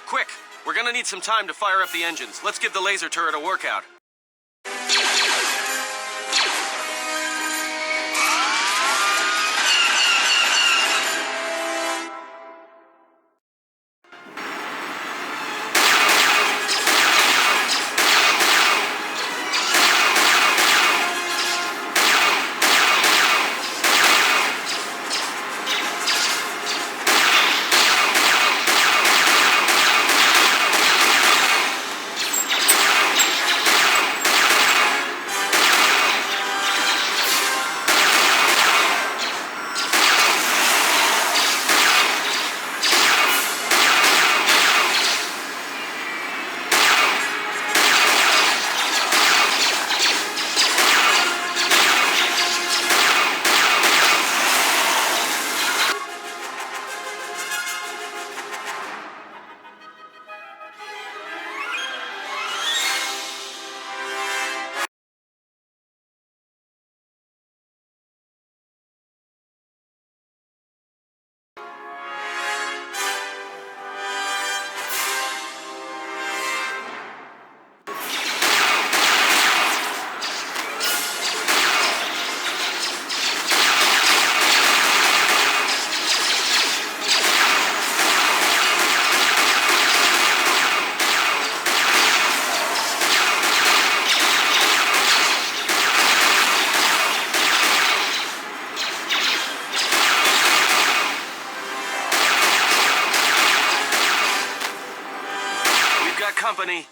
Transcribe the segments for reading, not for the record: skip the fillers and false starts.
Quick! We're gonna need some time to fire up the engines. Let's give the laser turret a workout. Company.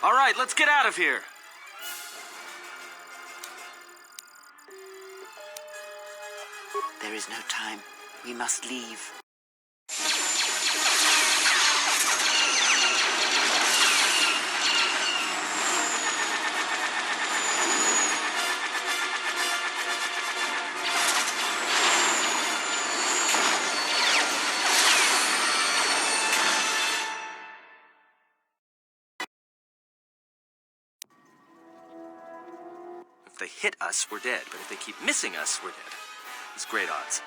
All right, let's get out of here. There is no time. We must leave. If they hit us, we're dead. But if they keep missing us, we're dead. It's great odds.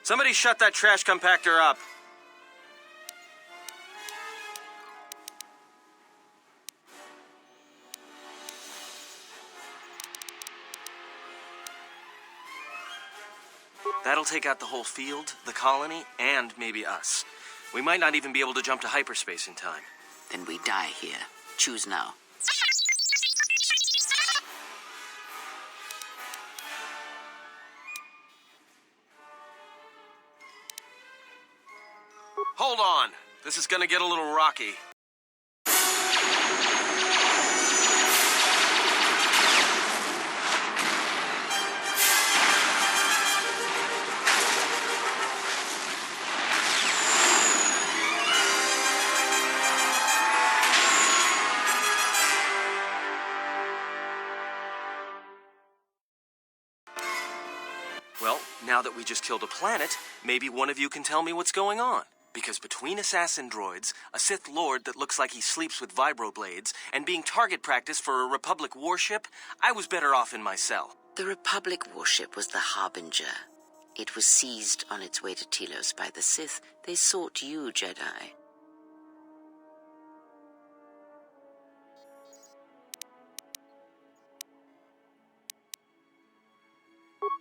Somebody shut that trash compactor up. That'll take out the whole field, the colony, and maybe us. We might not even be able to jump to hyperspace in time. Then we die here. Choose now. Hold on. This is gonna get a little rocky. Well, now that we just killed a planet, maybe one of you can tell me what's going on. Because between assassin droids, a Sith Lord that looks like he sleeps with vibroblades, and being target practice for a Republic warship, I was better off in my cell. The Republic warship was the Harbinger. It was seized on its way to Telos by the Sith. They sought you, Jedi.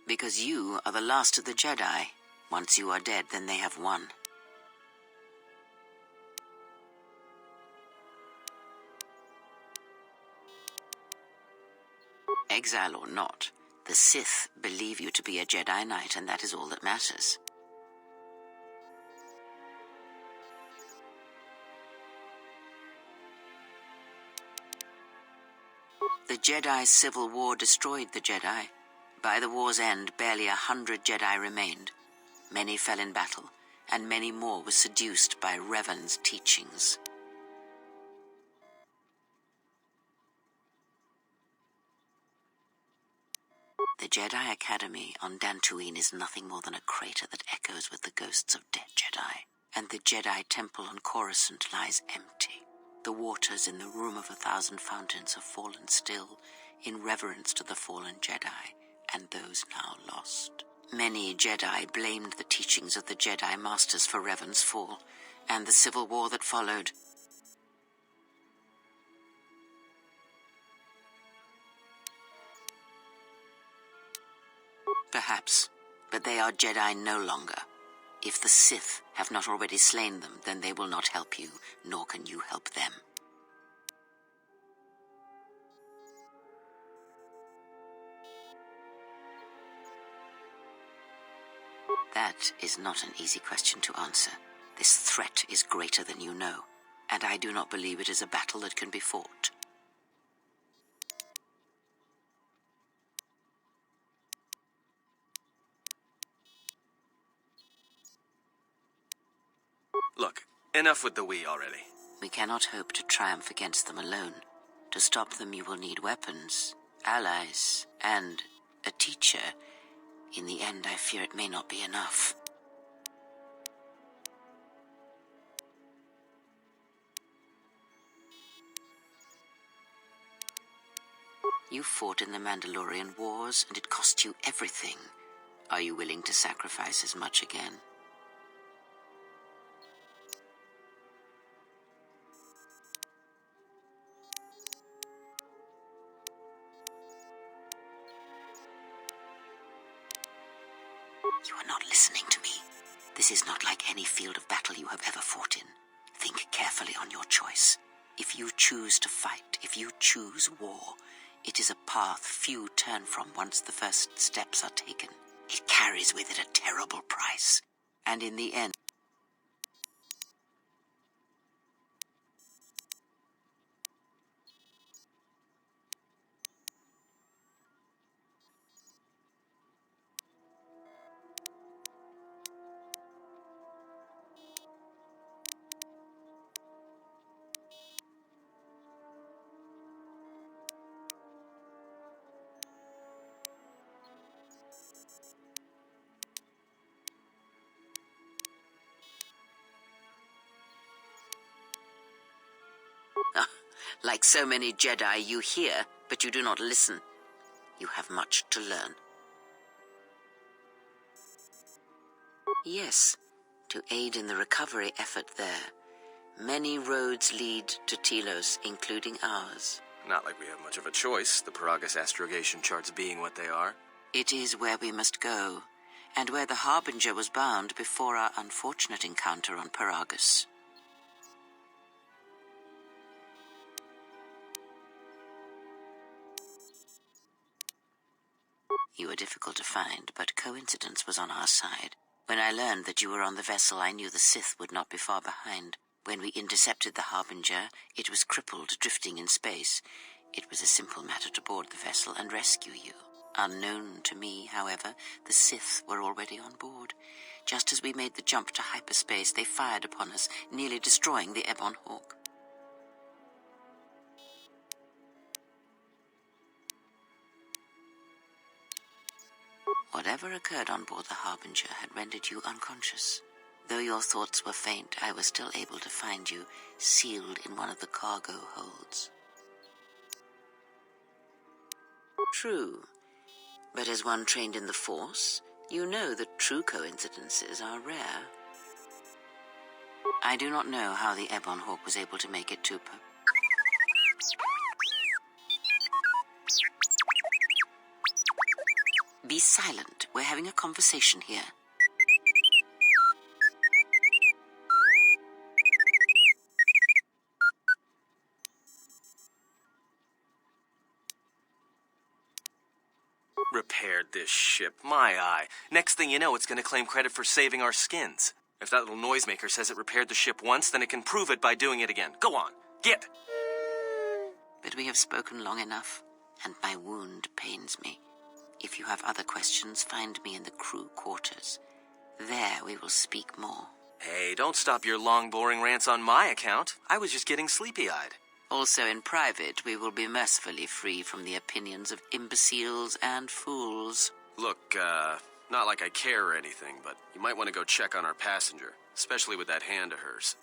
Because you are the last of the Jedi. Once you are dead, then they have won. Exile or not, the Sith believe you to be a Jedi Knight, and that is all that matters. The Jedi's civil war destroyed the Jedi. By the war's end, barely 100 Jedi remained. Many fell in battle, and many more were seduced by Revan's teachings. The Jedi Academy on Dantooine is nothing more than a crater that echoes with the ghosts of dead Jedi. And the Jedi Temple on Coruscant lies empty. The waters in the Room of 1,000 Fountains have fallen still in reverence to the fallen Jedi and those now lost. Many Jedi blamed the teachings of the Jedi Masters for Revan's fall and the civil war that followed. Perhaps, but they are Jedi no longer. If the Sith have not already slain them, then they will not help you, nor can you help them. That is not an easy question to answer. This threat is greater than you know, and I do not believe it is a battle that can be fought. Look, enough with the we already. We cannot hope to triumph against them alone. To stop them, you will need weapons, allies, and a teacher. In the end, I fear it may not be enough. You fought in the Mandalorian Wars, and it cost you everything. Are you willing to sacrifice as much again? You are not listening to me. This is not like any field of battle you have ever fought in. Think carefully on your choice. If you choose to fight, if you choose war, it is a path few turn from once the first steps are taken. It carries with it a terrible price. And in the end, like so many Jedi, you hear, but you do not listen. You have much to learn. Yes, to aid in the recovery effort there. Many roads lead to Telos, including ours. Not like we have much of a choice, the Paragus astrogation charts being what they are. It is where we must go, and where the Harbinger was bound before our unfortunate encounter on Paragus. You were difficult to find, but coincidence was on our side. When I learned that you were on the vessel, I knew the Sith would not be far behind. When we intercepted the Harbinger, it was crippled, drifting in space. It was a simple matter to board the vessel and rescue you. Unknown to me, however, the Sith were already on board. Just as we made the jump to hyperspace, they fired upon us, nearly destroying the Ebon Hawk. Whatever occurred on board the Harbinger had rendered you unconscious. Though your thoughts were faint, I was still able to find you sealed in one of the cargo holds. True, but as one trained in the Force, you know that true coincidences are rare. I do not know how the Ebon Hawk was able to make it to Be silent. We're having a conversation here. Repaired this ship. My eye. Next thing you know, it's going to claim credit for saving our skins. If that little noisemaker says it repaired the ship once, then it can prove it by doing it again. Go on. Get! But we have spoken long enough, and my wound pains me. If you have other questions, find me in the crew quarters. There we will speak more. Hey, don't stop your long, boring rants on my account. I was just getting sleepy-eyed. Also in private, we will be mercifully free from the opinions of imbeciles and fools. Look, not like I care or anything, but you might want to go check on our passenger, especially with that hand of hers.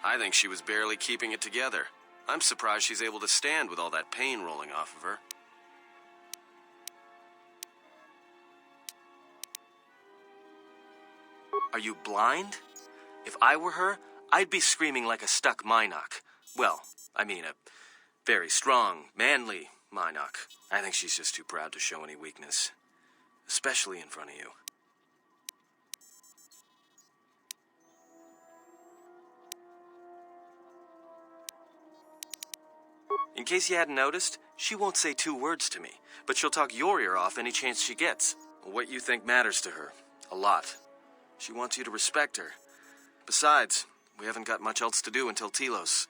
I think she was barely keeping it together. I'm surprised she's able to stand with all that pain rolling off of her. Are you blind? If I were her, I'd be screaming like a stuck Minoc. Well, I mean a very strong, manly Minoc. I think she's just too proud to show any weakness. Especially in front of you. In case you hadn't noticed, she won't say 2 words to me, but she'll talk your ear off any chance she gets. What you think matters to her. A lot. She wants you to respect her. Besides, we haven't got much else to do until Telos.